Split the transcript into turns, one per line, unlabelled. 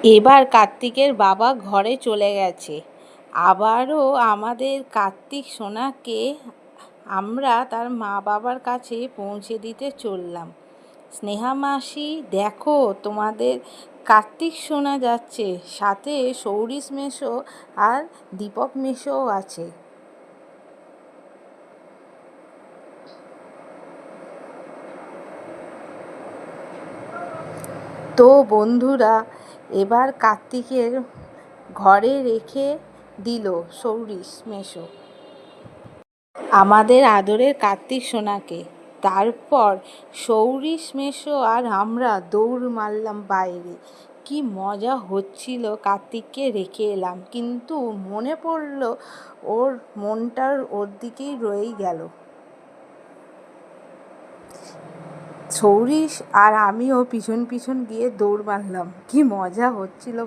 এবার কার্তিকের বাবা ঘরে চলে গেছে। আবারও আমাদের কার্তিক সোনাকে আমরা তার মা বাবার কাছে পৌঁছে দিতে চললাম। স্নেহা মাসি, দেখো তোমাদের কার্তিক সোনা যাচ্ছে, সাথে সৌরিশ মেশো আর দীপক মেশোও আছে। তো বন্ধুরা, এবার কার্তিকের ঘরে রেখে দিল সৌরিশ মেশো আমাদের আদরের কার্তিক সোনাকে। তারপর সৌরিশ মেশো আর আমরা দৌড় মারলাম বাইরে। কি মজা হচ্ছিল, কার্তিককে রেখে এলাম, কিন্তু মনে পড়ল ওর মনটার ওর দিকেই রয়েই গেল। সৌরিশ আর আমিও পিছন পিছন গিয়ে দৌড় মারলাম। কি মজা হচ্ছিল।